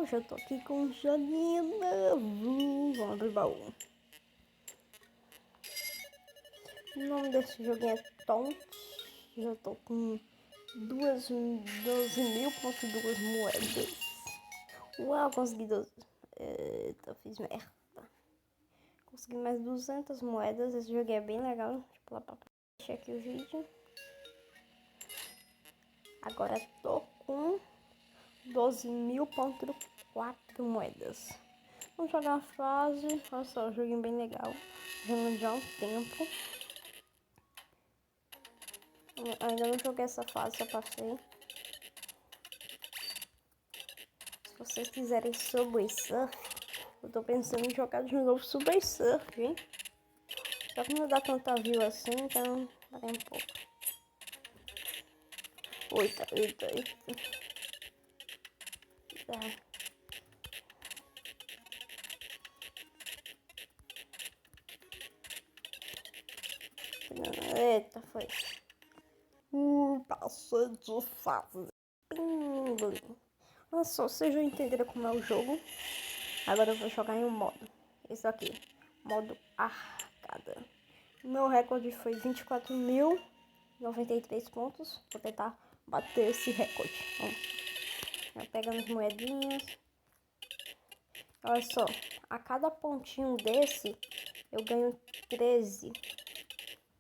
já tô aqui com um joguinho novo. Vamos abrir o baú. O nome desse joguinho é Taunt. Já tô com 12.000.2 moedas. Uau, consegui 12. Eita, fiz merda. Consegui mais 200 moedas. Esse jogo é bem legal. Deixa eu pular pra deixar aqui o vídeo. Agora tô com 12.000.4 moedas. Vamos jogar uma fase. Olha só, um joguinho bem legal. Jogando já há um tempo. Eu ainda não joguei essa fase, só passei. Se vocês quiserem Subway Surf, eu tô pensando em jogar de novo Subway Surf, hein? Só que não dá tanta view assim, então parei um pouco. Eita. Tá. Eita, foi. Passei de fase. Pinguim. Olha só, vocês já entenderam como é o jogo. Agora eu vou jogar em um modo. Esse aqui, modo arcada. Meu recorde foi 24.093 pontos. Vou tentar bater esse recorde. Vamos. Já pegando as moedinhas. Olha só, a cada pontinho desse eu ganho 13.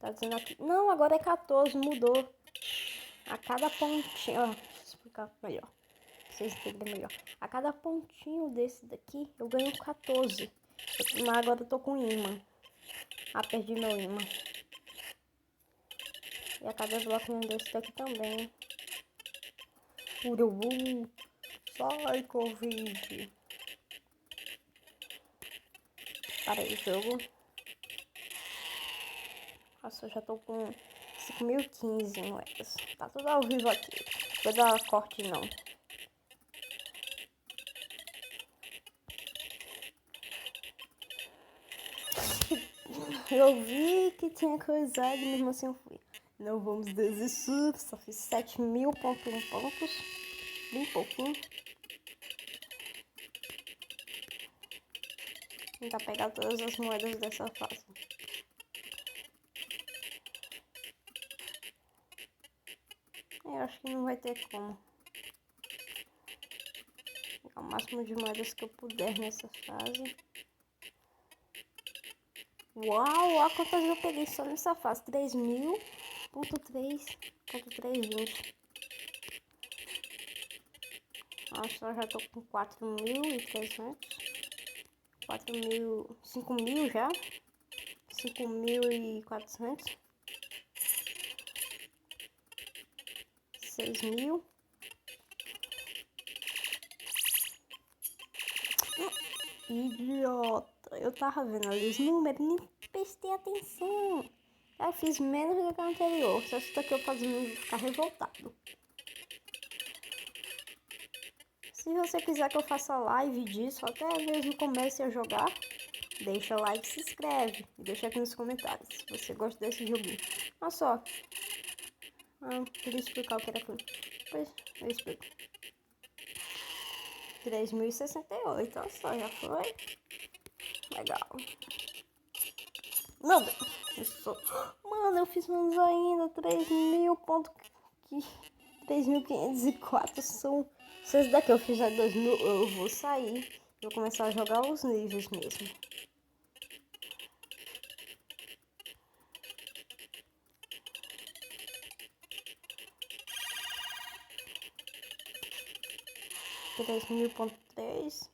Tá dizendo aqui. Não, agora é 14, mudou. A cada pontinho, ó, deixa eu explicar melhor. Pra vocês entenderem melhor. A cada pontinho desse daqui eu ganho 14. Mas agora eu tô com imã. Ah, perdi meu imã. E a cada bloquinho desse daqui também. Urubu. Sai, Covid. Parei o jogo. Nossa, eu já tô com 5.015 moedas. Tá tudo ao vivo aqui. Não vou dar corte não. Eu vi que tinha coisado, mesmo assim eu fui. Não vamos desistir. Só fiz 7.000.1 pontos. Bem pouquinho. Vou tentar pegar todas as moedas dessa fase. Eu acho que não vai ter como. Vou pegar o máximo de moedas que eu puder nessa fase. Uau, olha quantas eu peguei só nessa fase. 3.000.3.320. Nossa, eu já tô com 4.300. 4.000, 5.000 já. 5.400. 6.000. Idiota. Eu tava vendo ali os números, nem prestei atenção. Eu fiz menos do que o anterior. Só isso daqui eu fazendo ficar revoltado. Se você quiser que eu faça live disso, até mesmo comece a jogar, deixa o like, se inscreve e deixa aqui nos comentários se você gosta desse joguinho. Olha só. Queria explicar o que era aquilo. Depois eu explico. 3.068, olha só, já foi. Legal. Meu Deus. Mano, eu fiz menos ainda. 3.504 são... Se esse daqui eu fizer 2.000, eu vou sair. Vou começar a jogar os níveis mesmo. $3.000.3.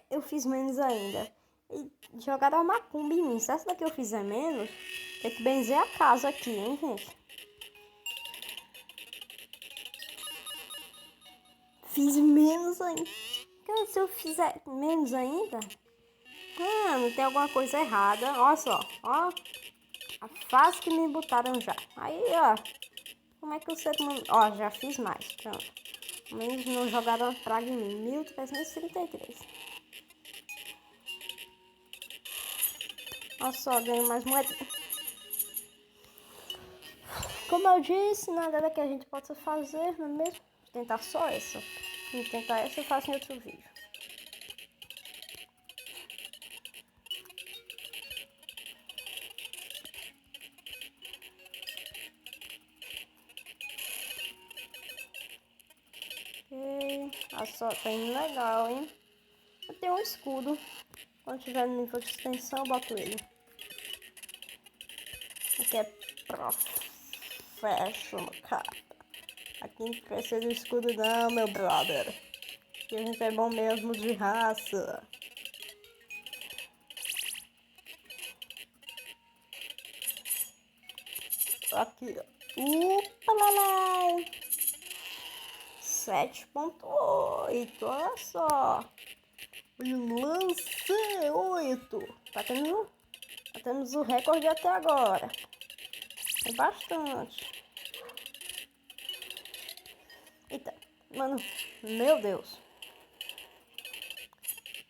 Eu fiz menos ainda. E jogaram a macumba em mim. Se essa daqui eu fizer menos, tem que benzer a casa aqui, hein, gente? Fiz menos ainda. Cara, se eu fizer menos ainda... Mano, tem alguma coisa errada. Olha só, ó. A fase que me botaram já. Aí, ó. Como é que o ser humano... Ó, já fiz mais. Pronto. Ao menos não jogaram a praga em mim. 1.333. Olha só, ganho mais moedas. como eu disse, nada que a gente possa fazer, não é mesmo? Vou tentar só essa. Vou tentar essa e faço em outro vídeo. Ok, a só tá indo legal, hein? Eu tenho um escudo. Quando tiver no nível de extensão, eu boto ele. Aqui é professional, cara. Aqui não precisa do escudo não, meu brother. Aqui a gente é bom mesmo de raça. Aqui, ó. Upa, lalai. 7.8, olha só. Lance 8. Temos o recorde até agora. É bastante. Eita, mano, meu Deus.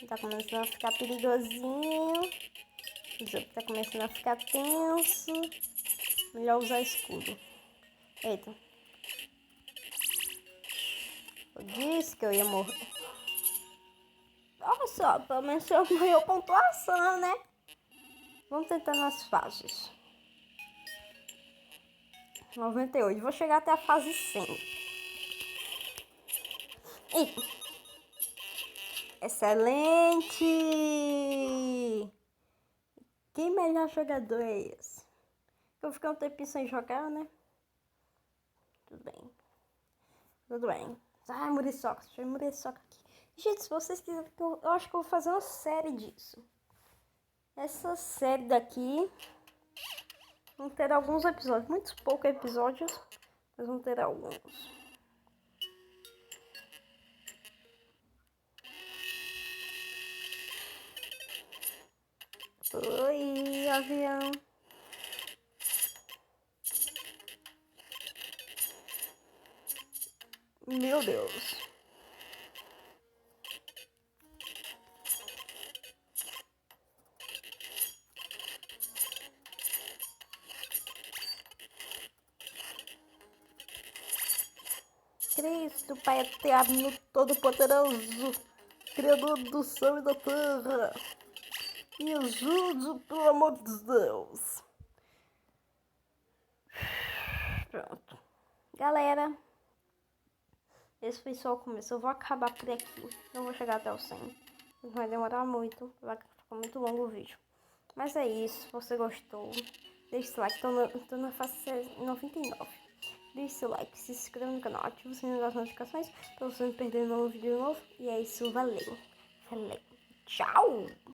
Tá começando a ficar perigosinho. O jogo tá começando a ficar tenso. Melhor usar escudo. Eita. Eu disse que eu ia morrer. Olha só, pelo menos eu ganhei pontuação, né? Vamos tentar nas fases. 98. Vou chegar até a fase 100. Eita. Excelente! Que melhor jogador é esse? Eu fiquei um tempinho sem jogar, né? Tudo bem. Tudo bem. Ai, muriçoca. Deixa eu muriçoca aqui. Gente, se vocês quiserem, eu acho que eu vou fazer uma série disso. Essa série daqui vão ter alguns episódios. Muitos poucos episódios, mas vão ter alguns. Oi, avião. Meu Deus. Cristo, Pai eterno, todo-poderoso, Criador do céu e da terra. Me ajude, pelo amor de Deus. Pronto. Galera, esse foi só o começo. Eu vou acabar por aqui. Não vou chegar até o 100. Vai demorar muito. Vai ficar muito longo o vídeo. Mas é isso. Se você gostou, deixe seu like. Tô na fase 99. Deixe seu like, se inscreva no canal, ative o sininho das notificações para você não perder nenhum vídeo novo. E é isso. Valeu. Valeu. Tchau.